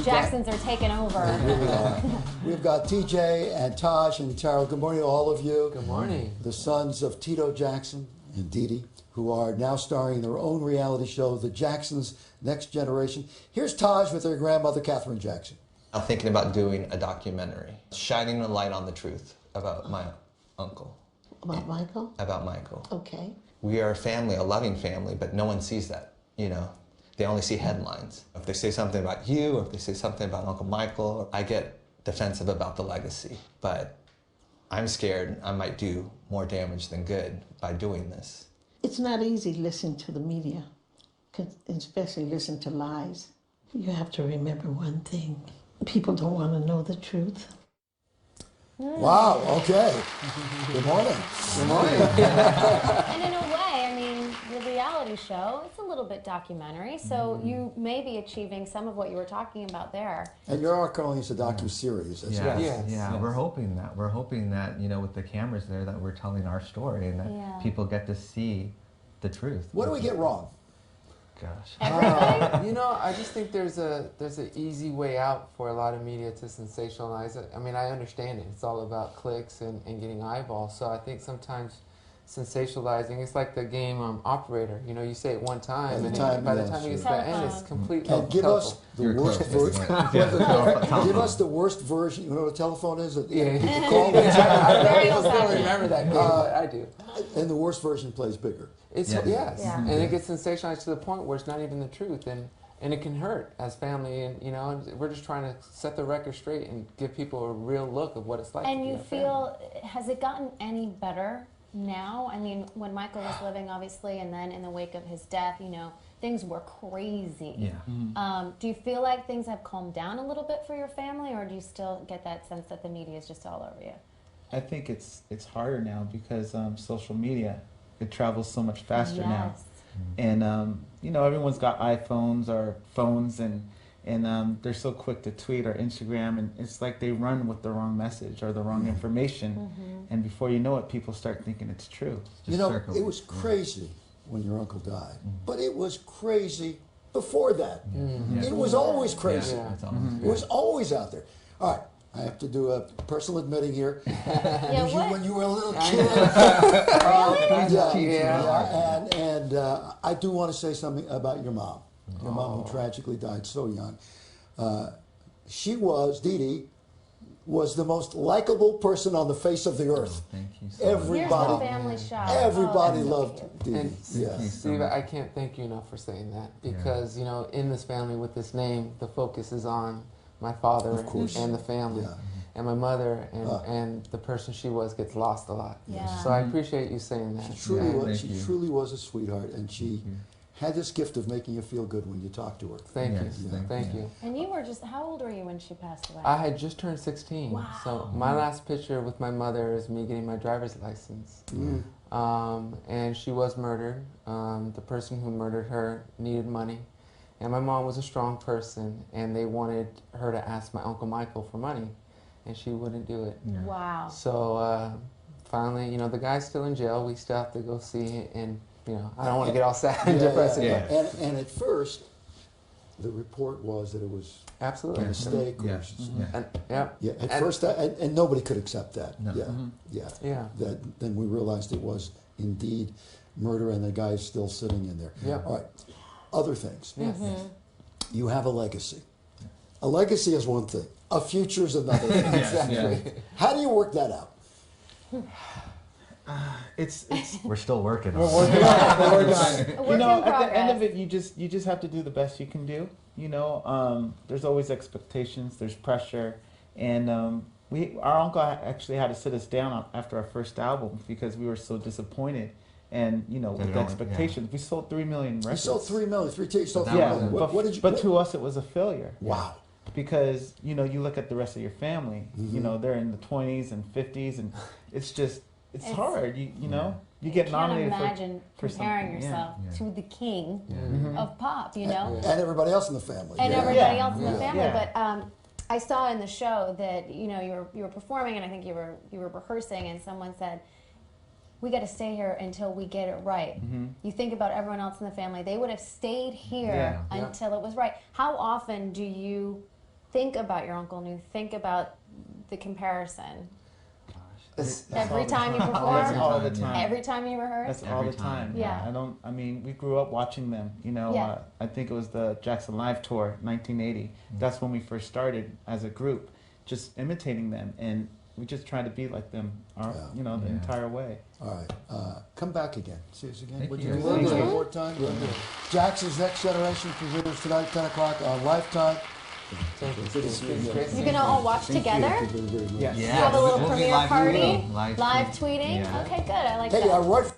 Jacksons are taking over. We've got TJ and Taj and Taryll. Good morning to all of you. Good morning. The sons of Tito Jackson and Dee Dee, who are now starring in their own reality show, The Jacksons Next Generation. Here's Taj with their grandmother, Katherine Jackson. I'm thinking about doing a documentary, shining a light on the truth about my uncle. About Michael? About Michael. Okay. We are a family, a loving family, but no one sees that, you know. They only see headlines. If they say something about you, or if they say something about Uncle Michael, I get defensive about the legacy. But I'm scared I might do more damage than good by doing this. It's not easy listening to the media, especially listen to lies. You have to remember one thing. People don't want to know the truth. Wow, okay. Good morning. Good morning. And in a way, I mean, the reality show, it's a little bit documentary, so you may be achieving some of what you were talking about there. And you're calling this a docu-series. Yes. We're hoping that. We're hoping that, you know, with the cameras there, that we're telling our story and that people get to see the truth. What do we get wrong? Gosh. You know, I just think there's an easy way out for a lot of media to sensationalize it. I mean, I understand it. It's all about clicks and getting eyeballs. So I think sometimes sensationalizing, it's like the game Operator. You know, you say it one time, and by the time you get to the end, it's completely And give us the worst version. Give us the worst version. You know what a telephone is? Yeah. Call I don't remember that game, but I do. And the worst version plays bigger. It's and it gets sensationalized to the point where it's not even the truth, and it can hurt as family, and you know, we're just trying to set the record straight and give people a real look of what it's like. And you feel, has it gotten any better now? I mean, when Michael was living, obviously, and then in the wake of his death, you know, things were crazy. Yeah. Do you feel like things have calmed down a little bit for your family, or do you still get that sense that the media is just all over you? I think it's harder now because social media, it travels so much faster now, and you know, everyone's got iPhones or phones, and they're so quick to tweet or Instagram, and it's like they run with the wrong message or the wrong information, and before you know it, people start thinking it's true. You know, it was crazy when your uncle died, but it was crazy before that. It was always crazy. It was always out there. All right. I have to do a personal admitting here. When you were a little kid. And I do want to say something about your mom. Your mom, who tragically died so young. She was, Dee Dee, was the most likable person on the face of the earth. Thank you so Everybody, Here's the family shot. everybody loved Dee Dee. And Steve, I can't thank you enough for saying that, because you know, in this family with this name, the focus is on my father and the family, and my mother, and the person she was gets lost a lot. So I appreciate you saying that. She truly was a sweetheart, and she had this gift of making you feel good when you talked to her. Thank you. Thank you. And you were just, how old were you when she passed away? I had just turned 16. Wow. So my last picture with my mother is me getting my driver's license. And she was murdered. The person who murdered her needed money. And my mom was a strong person, and they wanted her to ask my Uncle Michael for money, and she wouldn't do it. Wow. So finally, you know, the guy's still in jail. We still have to go see it, and you know, I don't want to get all sad and depressing. And at first, the report was that it was absolutely a mistake. At first, and nobody could accept that. Then we realized it was indeed murder, and the guy is still sitting in there. All right. Other things. You have a legacy. A legacy is one thing. A future is another thing. Exactly. How do you work that out? We're still working on it. You know, at the end of it, you just have to do the best you can do. You know, there's always expectations. There's pressure, and our uncle actually had to sit us down after our first album because we were so disappointed. And you know, with the expectations, we sold 3 million records. You sold 3 million, three tapes, sold 3 million. But to us, it was a failure. Wow. Because you know, you look at the rest of your family. You know, they're in the 20s and 50s, and it's hard. You know, you get nominated for something. Comparing yourself to the king of pop. You know, and everybody else in the family. And everybody else in the family, but. I saw in the show that you know you were performing, and I think you were rehearsing, and someone said, we got to stay here until we get it right. You think about everyone else in the family, they would have stayed here until it was right. How often do you think about your uncle and you think about the comparison? Every time you perform? That's all the time. Every time you rehearse? That's all the time. Yeah. I mean, we grew up watching them. You know, I think it was the Jackson Live Tour, 1980. That's when we first started as a group, just imitating them. And we just try to be like them, the entire way. All right. Come back again. See us again. Would you you. do that one more time? Jackson's Next Generation presenters tonight, 10 o'clock on Lifetime. You're going to all watch together? Yes. Yeah. Have a little premiere party? Live Live tweeting? Yeah. Okay, good. I like Hey, that. right